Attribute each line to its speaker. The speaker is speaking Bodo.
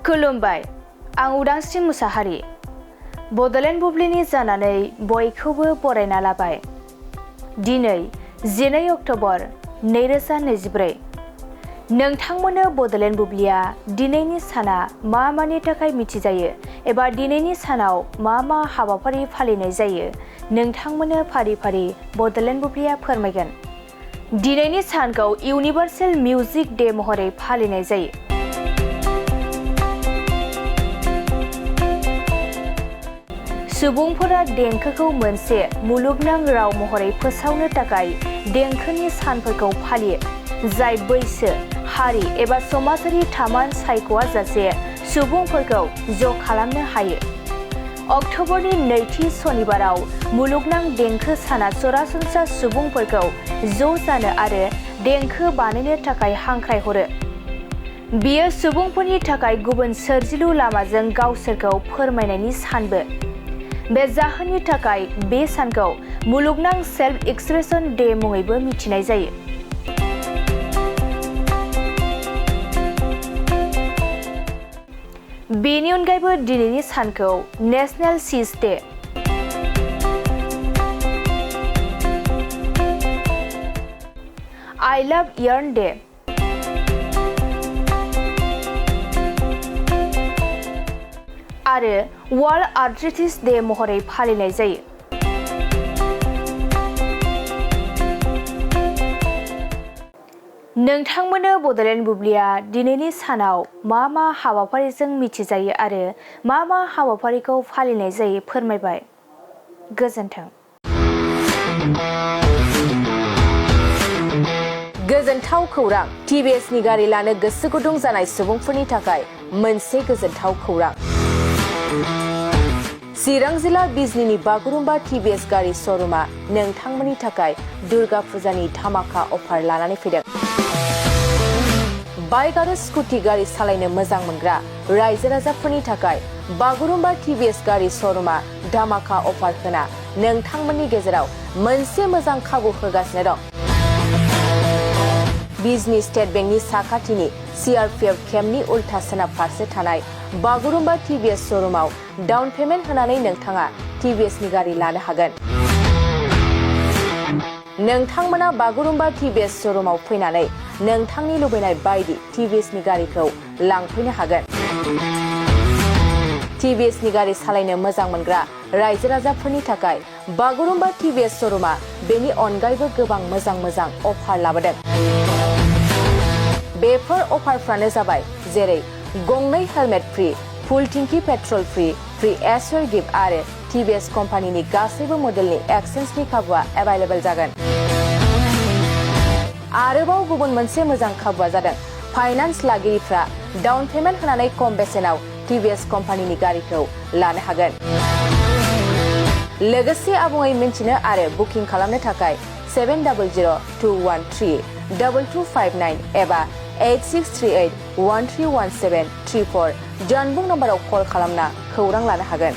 Speaker 1: खुलुमबाय आं उदांस्रि मुसाहारि बड'लेण्ड बुब्लिनि जानानै बयखौबो बरायना लाबाय। दिनै 12 अक्ट'बर 2024 नोंथांमोननो बड'लेण्ड बुब्लिया दिनैनि साना मानि थाखाय मिथिजायो एबा दिनैनि सानाव मा हाबाफारि फालिनाय जायो नोंथांमोननो फारि फारि बड'लेण्ड बुब्लिया फोरमायगोन। दिनैनि सानखौ इउनिभार्सेल मिउजिक डे महरै फालिनाय जायो। सुबुंफोरा देंखोखौ मोनसे मुलुगनां राव महरै फोसावनो थाखाय देंखोनि सानफोरखौ फालियो, जाय बैसो, हारि एबा समाजारि थामान सायख'आजासे सुबुंफोरखौ ज' खालामनो हायो। अक्ट'बरनि नैथि सनिबाराव मुलुगनां देंखो साना सरासनस्रा सुबुंफोरखौ ज' जानो आरो देंखो बानायनो थाखाय हांख्रायहरो। बेयो सुबुंफोरनि थाखाय गुबुन सोरजिलु लामाजों गावसोरखौ फोरमायनायनि सानबो। बे जाहोननि थाखाय बे सानखौ मुलुगनां सेल्फ एक्सप्रेसन डे मुङैबो मिथिनाय जायो। बेनि अनगायैबो दिनैनि सानखौ national cheese day, I love yarn day, आरो वर्ल्ड आर्थराइटिस डे महरै फालिनाय जायो। नोंथांमोननो बड'लेण्ड बुब्लिया दिनैनि सानाव मा हाबाफारिजों मिथिजायो आरो मा हाबाफारिखौ फालिनाय जायो फोरमायबाय। गोजोन्थों।
Speaker 2: गोजोनथाव खौरां। टिभिएसनि गारि लानो गोसो गुदुं जानाय सुबुंफोरनि थाखाय मोनसे गोजोनथाव खौरां। चिरां जिल्ला बिजनीनि बागुरुम्बा टिभिएस गारि श'रुमा नोंथांमोननि थाखाय दुर्गा फुजानि धामाका अफार लानानै फैदों। बाइक आरो स्कुटि गारि सालायनो मोजां मोनग्रा रायजो राजाफोरनि थाखाय बागुरुम्बा टिभिएस गारि श'रुमा धामाका अफार होना नोंथांमोननि गेजेराव मोनसे मोजां खाबु होगासिनो दं। बिजनी स्टेट बेंकनि साखाथिनि CRPF केम्पनि उल्था सोनाब फारसे थानाय बागुरुम्बा टिभिएस श'रुमाव डाउन पेमेन्ट होनानै नोंथाङा टिभिएसनि गारि लानो हागोन। नोंथांमोना बागुरुम्बा टिभिएस श'रुमाव फैनानै नोंथांनि लुबैनाय बायदि टिभिएसनि गारिखौ लांफैनो हागोन। टिभिएसनि गारि सालायनो मोजां मोनग्रा रायजो राजाफोरनि थाखाय बागुरुम्बा टिभिएस श'रुमा बेनि अनगायैबो गोबां मोजां अफार लाबोदों। बेफोर अफारफ्रानो जाबाय जेरै गंनै हेलमेट फ्रि, फुल टिंकि पेट्रल फ्रि एसर गिफ्ट आरो टिभिएस कम्पानिनि गासैबो मडेलनि एक्सचेन्जनि खाबुआ एभेलेबल जागोन। आरोबाव गुबुन मोनसे मोजां खाबुआ जादों फाइनान्स लागिरिफ्रा डाउन पेमेन्ट होनानै खम बेसेनाव टिभिएस कम्पानिनि गारिखौ लानो हागोन। लोगोसे आबुङै मिन्थिनो आरो बुकिं खालामनो थाखाय 7002132259 एबा 8638131734 जानबुं नम्बराव कल खालामना खौरां लानो हागोन।